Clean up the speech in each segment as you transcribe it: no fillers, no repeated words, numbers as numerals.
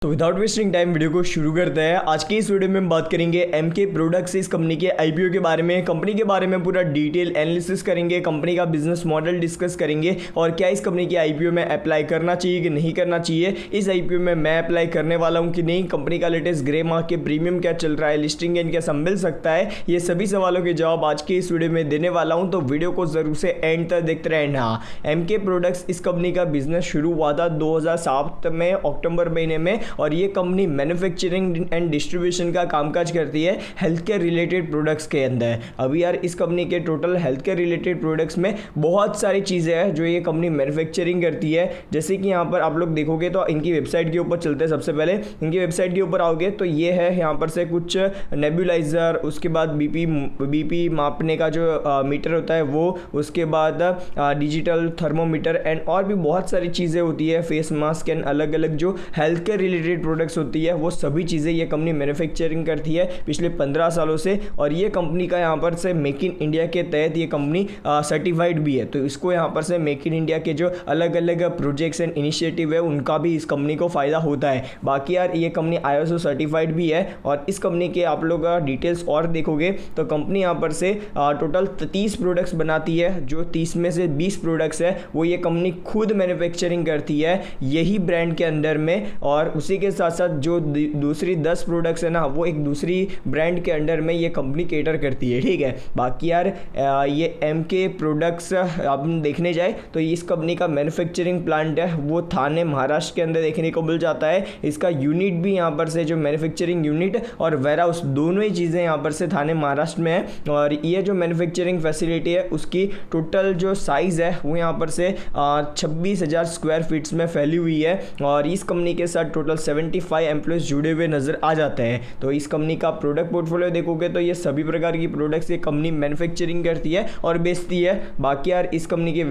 तो without wasting time video को शुरू करते हैं। आज की इस वीडियो में हम बात करेंगे एमके प्रोडक्ट्स इस कंपनी के आईपीओ के बारे में, कंपनी के बारे में पूरा डिटेल एनालिसिस करेंगे, कंपनी का बिजनेस मॉडल डिस्कस करेंगे और क्या इस कंपनी के आईपीओ में अप्लाई करना चाहिए कि नहीं करना चाहिए, इस आईपीओ में मैं अप्लाई करने वाला हूं कि नहीं, कंपनी का लेटेस्ट ग्रे मार्केट प्रीमियम क्या चल रहा है, लिस्टिंग गेन कैसा मिल सकता है, ये सभी सवालों के जवाब आज के इस वीडियो में देने वाला हूँ। तो वीडियो को जरूर से एंड तक देखते रहें। हाँ, एमके प्रोडक्ट्स इस कंपनी का बिजनेस शुरू हुआ था 2007 में अक्टूबर महीने में और ये कंपनी मैन्युफैक्चरिंग एंड डिस्ट्रीब्यूशन का कामकाज करती है हेल्थ केयर रिलेटेड प्रोडक्ट्स के अंदर। अभी यार इस कंपनी के total health care related products में बहुत सारी चीज़ें हैं जो ये कंपनी मैन्युफैक्चरिंग करती है। जैसे कि यहाँ पर आप लोग देखोगे तो इनकी वेबसाइट के ऊपर चलते हैं। सबसे पहले इनकी वेबसाइट के ऊपर आओगे तो ये है यहाँ पर से कुछ नेबुलाइजर, उसके बाद बीपी मापने का जो मीटर होता है वो, उसके बाद डिजिटल थर्मोमीटर एंड और भी बहुत सारी चीज़ें होती है, फेस मास्क एंड अलग अलग जो हेल्थ केयर रिलेटेड प्रोडक्ट्स होती है वो सभी चीज़ें ये कंपनी मैन्युफैक्चरिंग करती है पिछले 15 सालों से। और ये कंपनी का यहाँ पर से मेक इन इंडिया के तहत ये कंपनी सर्टिफाइड भी है। तो इसको यहाँ पर से मेक इन इंडिया के जो अलग अलग प्रोजेक्ट्स एंड इनिशिएटिव है उनका भी इस कंपनी को फ़ायदा होता है। बाकी यार ये कंपनी ISO सर्टिफाइड भी है। और इस कंपनी के आप लोग डिटेल्स और देखोगे तो कंपनी यहाँ पर से टोटल 30 प्रोडक्ट्स बनाती है, जो 30 में से 20 प्रोडक्ट्स है वो ये कंपनी खुद मैन्युफैक्चरिंग करती है यही ब्रांड के अंदर में। और उसी के साथ साथ जो दूसरी 10 प्रोडक्ट्स है ना वो एक दूसरी ब्रांड के अंडर में ये कंपनी केटर करती है। ठीक है, बाकी यार ये एमके प्रोडक्ट्स आप देखने जाए तो इस कंपनी का मैन्युफैक्चरिंग प्लांट है वो थाने महाराष्ट्र के अंदर देखने को मिल जाता है। इसका यूनिट भी यहाँ पर से जो मैन्युफैक्चरिंग यूनिट और वेयरहाउस दोनों ही चीज़ें यहाँ पर से थाने महाराष्ट्र में है। और ये जो मैन्युफैक्चरिंग फैसिलिटी है उसकी टोटल जो साइज़ है वो यहाँ पर से 26,000 स्क्वायर फीट्स में फैली हुई है। और इस कंपनी के साथ टोटल 75 एम्प्लॉयज़ जुड़े हुए नज़र आ जाते हैं। तो इस कंपनी का प्रोडक्ट पोर्टफोलियो देखोगे तो ये सभी प्रकार की प्रोडक्ट्स ये कंपनी मैन्युफैक्चरिंग करती है और बेचती है। बाकी यार इस कंपनी के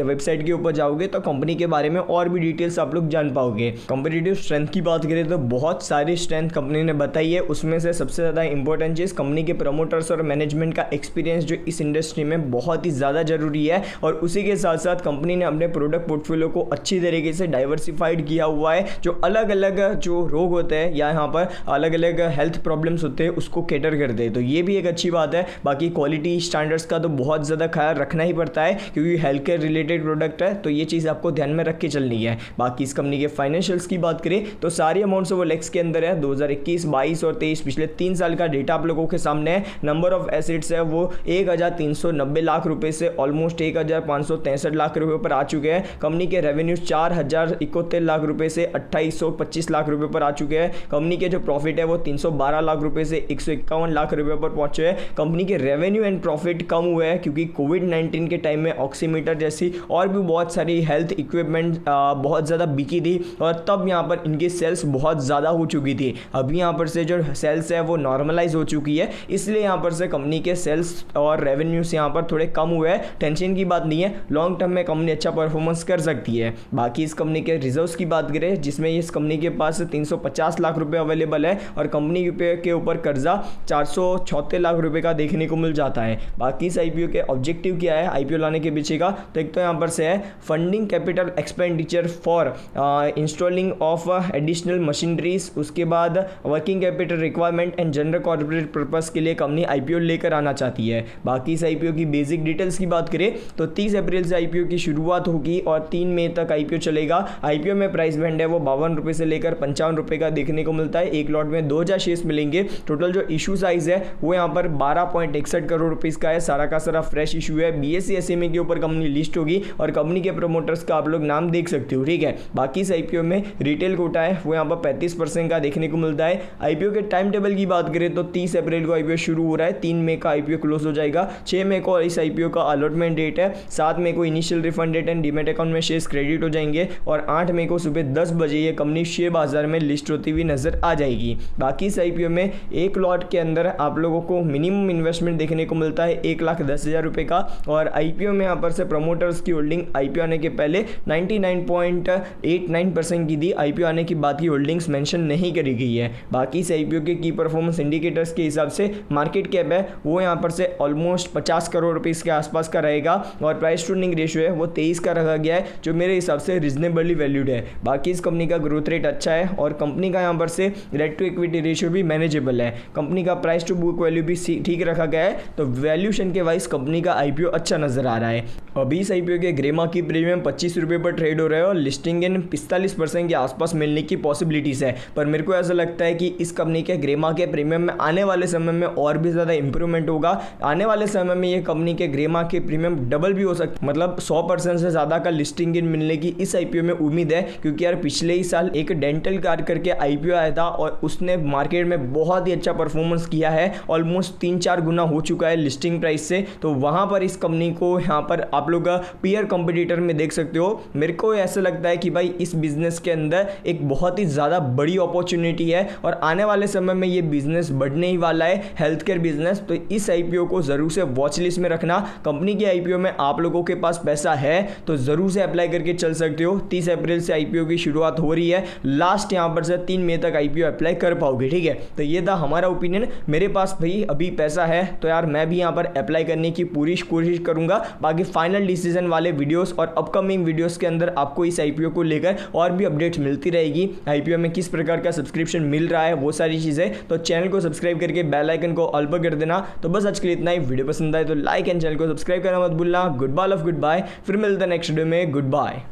वेबसाइट के ऊपर जाओगे तो कंपनी के बारे में और भी डिटेल्स आप लोग जान पाओगे। कॉम्पिटिटिव स्ट्रेंथ की बात करें तो बहुत सारी स्ट्रेंथ कंपनी ने बताई है, उसमें से सबसे ज़्यादा इंपॉर्टेंट चीज़ कंपनी के प्रमोटर्स और मैनेजमेंट का एक्सपीरियंस जो इस इंडस्ट्री में बहुत ही ज़्यादा जरूरी है। और उसी के साथ साथ कंपनी ने अपने प्रोडक्ट पोर्टफोलियो को अच्छी तरीके से डाइवर्सिफाइड किया हुआ है, जो अलग अलग जो रोग होते हैं या यहाँ पर अलग अलग हेल्थ प्रॉब्लम्स होते हैं उसको कैटर करते हैं। तो ये भी एक अच्छी बात है। बाकी क्वालिटी स्टैंडर्ड्स का तो बहुत ज़्यादा ख्याल रखना ही पड़ता है क्योंकि हेल्थ केयर रिलेटेड प्रोडक्ट है, तो ये चीज़ आपको ध्यान में रख के चलनी है। बाकी इस कंपनी के फाइनेंशियल्स की बात करें तो सारी अमाउंट्स वो लेक्स के अंदर है। 2021, 22 और 23 पिछले 3 साल का डेटा आप लोगों के सामने है। नंबर ऑफ एसेट्स है वो 1,390 लाख रुपए से ऑलमोस्ट 1,563 लाख रुपए पर आ चुके हैं। कंपनी के रेवेन्यूज 4,071 लाख रुपए से 2,825 लाख रुपए पर आ चुके हैं। कंपनी के जो प्रॉफिट है वो 312 लाख रुपए से 151 लाख रुपए पर पहुंचे हैं। कंपनी के रेवेन्यू एंड प्रॉफिट कम हुए हैं क्योंकि कोविड-19 के टाइम में ऑक्सीमीटर जैसी और भी बहुत सारी हेल्थ इक्विपमेंट बहुत ज़्यादा बिकी थी और तब यहाँ पर इनकी सेल्स बहुत ज़्यादा हो चुकी थी। अभी यहाँ पर से जो सेल्स है वो नॉर्मलाइज हो चुकी है, इसलिए यहाँ पर से कंपनी के सेल्स और रेवेन्यूज यहाँ पर थोड़े कम हुए हैं। टेंशन की बात नहीं है, लॉन्ग टर्म में कंपनी अच्छा परफॉर्मेंस कर सकती है। बाकी इस कंपनी के रिजर्व्स की बात करें जिसमें इस कंपनी के पास 350 लाख रुपए अवेलेबल है और कंपनी के ऊपर कर्जा 476 लाख रुपए का देखने को मिल जाता है। बाकी इस आईपीओ के ऑब्जेक्टिव क्या है आईपीओ लाने के पीछे का, तो एक तो यहाँ पर से है funding capital expenditure for installing of additional machineries, उसके बाद working capital requirement and general corporate purpose के लिए कंपनी आईपीओ लेकर आना चाहती है। बाकी इस आईपीओ की बेसिक डिटेल्स की बात करें तो 30 अप्रैल से आईपीओ की शुरुआत होगी और 3 मई तक आईपीओ चलेगा। आईपीओ में प्राइस बैंड है वो 52 रुपए से लेकर 55 रुपए का देखने को मिलता है। एक लॉट में 2000 शेयर्स मिलेंगे। टोटल जो इशू साइज है वो यहाँ पर 12.61 करोड़ रुपीस का है। सारा का सारा फ्रेश इशू है। BSE SMA के ऊपर कंपनी लिस्ट होगी और कंपनी के प्रमोटर्स का आप लोग नाम देख सकते हो। ठीक है, बाकी इस आईपीओ में रिटेल कोटा है वो यहाँ पर 35% का देखने को मिलता है। आईपीओ के टाइम टेबल की बात करें तो 30 अप्रैल को आईपीओ शुरू हो रहा है, 3 मई का आईपीओ क्लोज हो जाएगा, 6 मई को इस आईपीओ का अलॉटमेंट डेट है, 7 मई को initial refund date and demat account में शेयर्स क्रेडिट हो जाएंगे और 8 मई को सुबह 10 बजे ये कंपनी शेयर बाजार में लिस्ट होती हुई नजर आ जाएगी। बाकी इस आईपीओ में एक लॉट के अंदर आप लोगों को मिनिमम इन्वेस्टमेंट देखने को मिलता है 1,10,000 रुपए का। और आईपीओ में यहाँ पर से प्रमोटर्स की होल्डिंग आईपीओ आने के पहले 99.89% की दी, आईपीओ आने की बाद की होल्डिंग्स मेंशन नहीं करी गई है। बाकी इस आईपीओ के की परफॉर्मेंस इंडिकेटर्स के हिसाब से मार्केट कैप है वो यहाँ पर से ऑलमोस्ट 50 करोड़ रुपीस के आसपास का रहेगा और प्राइस टू अर्निंग रेशियो है वो 23 का रखा गया है, जो मेरे हिसाब से रिजनेबली वैल्यूड है। बाकी इस कंपनी का ग्रोथ रेट अच्छा है और कंपनी का यहाँ पर से डेट टू इक्विटी रेशियो भी मैनेजेबल है। कंपनी का प्राइस टू बुक वैल्यू भी ठीक रखा गया है, तो वैल्यूशन के वाइज कंपनी का आईपीओ अच्छा नजर आ रहा है। अभी इस आईपीओ के ग्रेमा की प्रीमियम 25 रुपये पर ट्रेड हो रहा है और लिस्टिंग इन 45% के आसपास मिलने की पॉसिबिलिटीज़ है। पर मेरे को ऐसा लगता है कि इस कंपनी के ग्रेमा के प्रीमियम में आने वाले समय में और भी ज़्यादा इंप्रूवमेंट होगा। आने वाले समय में ये कंपनी के ग्रेमा के प्रीमियम डबल भी हो सकता, मतलब 100% से ज़्यादा का लिस्टिंग इन मिलने की इस आईपीओ में उम्मीद है। क्योंकि यार पिछले ही साल एक डेंटल कार करके आईपीओ आया था और उसने मार्केट में बहुत ही अच्छा परफॉर्मेंस किया है, ऑलमोस्ट 3-4 गुना हो चुका है लिस्टिंग प्राइस से। तो वहाँ पर इस कंपनी को यहाँ पर आप लोग पीयर कंपटीटर में देख सकते हो। मेरे को ऐसा लगता है कि भाई इस बिजनेस के अंदर एक बहुत ही ज़्यादा बड़ी अपॉर्चुनिटी है और आने वाले समय में ये बिजनेस बढ़ने ही वाला है, हेल्थ केयर बिजनेस। तो इस आईपीओ को ज़रूर से वॉच लिस्ट में रखना। कंपनी के आईपीओ में आप लोगों के पास पैसा है तो ज़रूर से अप्लाई करके चल सकते हो। 30 अप्रैल से आईपीओ की शुरुआत हो रही है, लास्ट यहाँ पर से 3 मई तक आईपीओ अप्लाई कर पाओगे, ठीक है। तो ये था हमारा ओपिनियन। मेरे पास भाई अभी पैसा है तो यार मैं भी यहाँ पर अप्लाई करने की पूरी कोशिश करूंगा। बाकी फाइनल डिसीजन वाले वीडियोस और अपकमिंग वीडियोस के अंदर आपको इस आईपीओ को लेकर और भी अपडेट्स मिलती रहेगी। आईपीओ में किस प्रकार का सब्सक्रिप्शन मिल रहा है वो सारी चीज़ें, तो चैनल को सब्सक्राइब करके बेल आइकन को ऑल पर कर देना। तो बस आज के लिए इतना ही। वीडियो पसंद आए तो लाइक एंड चैनल को सब्सक्राइब करना मत भूलना। Good bye, love good bye, फिर मिलते हैं नेक्स्ट वीडियो में। Good bye.